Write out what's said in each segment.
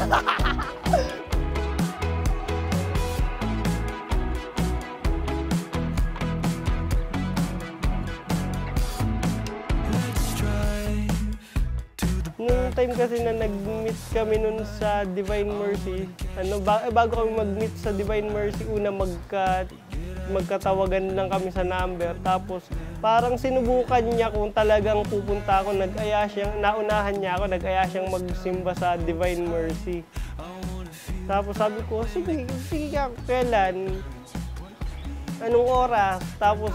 Nung time kasi na nag-meet kami nun sa Divine Mercy, bago kami mag-meet sa Divine Mercy, una magkatawagan lang kami sa number. Tapos parang sinubukan niya kung talagang pupunta ako, naunahan niya ako, nag-aya siyang magsimba sa Divine Mercy. Tapos sabi ko, sige ka, kailan? Anong oras? Tapos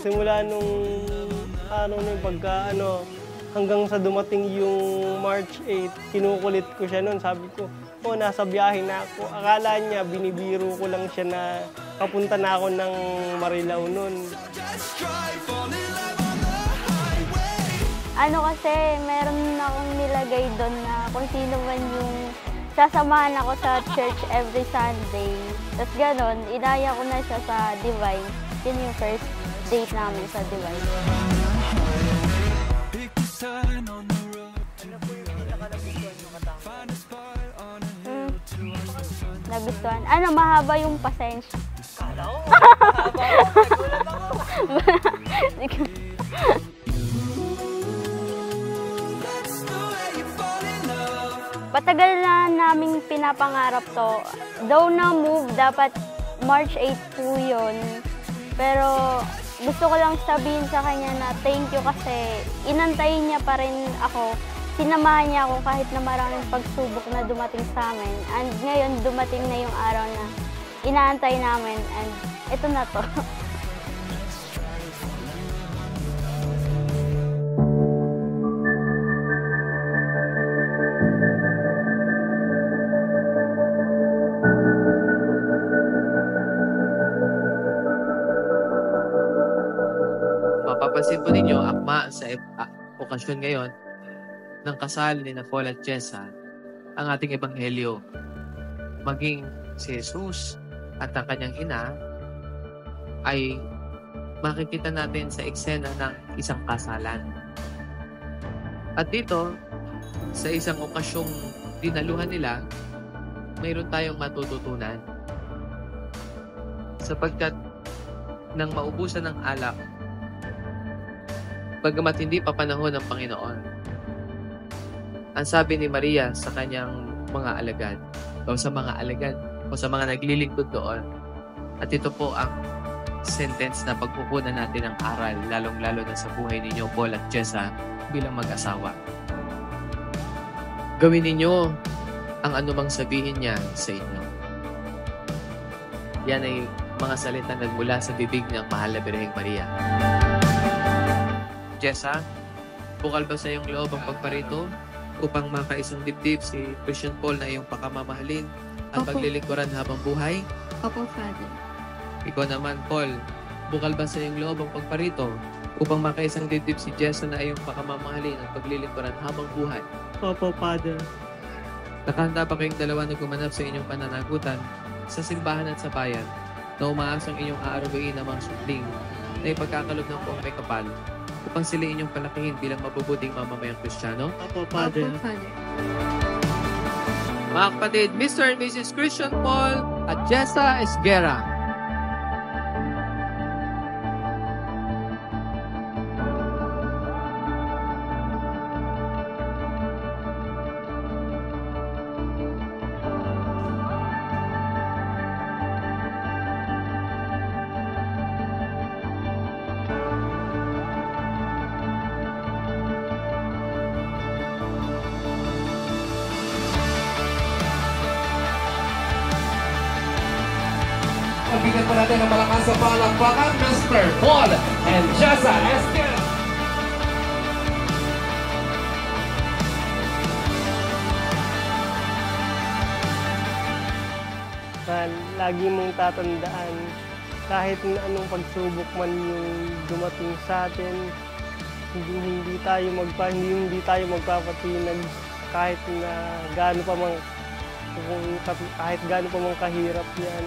simula nung hanggang sa dumating yung March 8, kinukulit ko siya noon. Sabi ko, nasa biyahe na ako. Akala niya, binibiro ko lang siya na papunta na ako ng Marilao noon. Kasi meron akong nilagay doon na kung sino man yung sasamahan ako sa church every Sunday. Tapos gano'n, inaya ko na siya sa Divine. Yun yung first date namin sa Divine. Nagustuhan. Mahaba yung pasensya. Kala ko, mahaba ako. Nagulat ako. Patagal na naming pinapangarap to. Though na move, dapat March 8 po yun. Pero gusto ko lang sabihin sa kanya na thank you kasi inantayin niya pa rin ako. Sinamahan niya ako kahit na maraming pagsubok na dumating sa amin. And ngayon, dumating na yung araw na inaantay namin. And ito na to. Mapapansin po ninyo, akma sa okasyon ngayon ng kasal ni Paul at Jessa, ang ating ebanghelyo. Maging si Jesus at ang kanyang ina ay makikita natin sa eksena ng isang kasalan. At dito, sa isang okasyong dinaluhan nila, mayroon tayong matututunan. Sapagkat nang maubusan ng alak, bagamat hindi pa panahon ng Panginoon, ang sabi ni Maria sa kanyang mga alagad, o sa mga naglilingkod doon, at ito po ang sentence na pagkukunan natin ng aral, lalong-lalo na sa buhay ninyo, Paul at Jessa, bilang mag-asawa. Gawin ninyo ang anumang sabihin niya sa inyo. Yan ay mga salita nagmula sa bibig ng mahal na Birheng Maria. Jessa, bukal ba sa iyong loob ang pagparito upang makaisang dibdib si Christian Paul na iyong pakamamahalin at paglilingkuran habang buhay? Opo, Father. Ikaw naman, Paul, bukal ba sa iyong loob ang pagparito upang makaisang dibdib si Jessa na iyong pakamamahalin at paglilingkuran habang buhay? Opo, Father. Nakahanda pa kayong dalawa na gumanap sa inyong pananagutan sa simbahan at sa bayan na umaasang inyong aarugain ang mga supling na ipagkakalob ng buong may kapal upang sila inyong palakihin bilang mabubuting mamamayang Kristiyano? Opo, Father. Opo, Father. Mga kapatid, Mr. and Mrs. Christian Paul at Jessa Esguera. Bigyan po natin ng malakas sa palakpakan, Mr. Paul and Jessa Esguera. Lagi mong tatandaan, kahit na anong pagsubok man yung dumating sa atin, hindi tayo magpapatinag kahit na gaano pa mang kahirap yan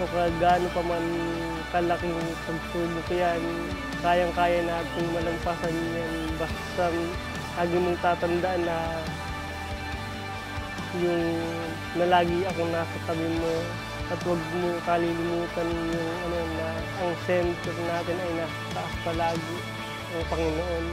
o gaano pa man kalaking pagsubok yan, kayang-kaya natin malampasan yan. Basta lagi mong tatandaan na yung na lagi akong nasa tabi mo at huwag mo kalilimutan yung na ang center natin ay nasa taas palagi, ang Panginoon.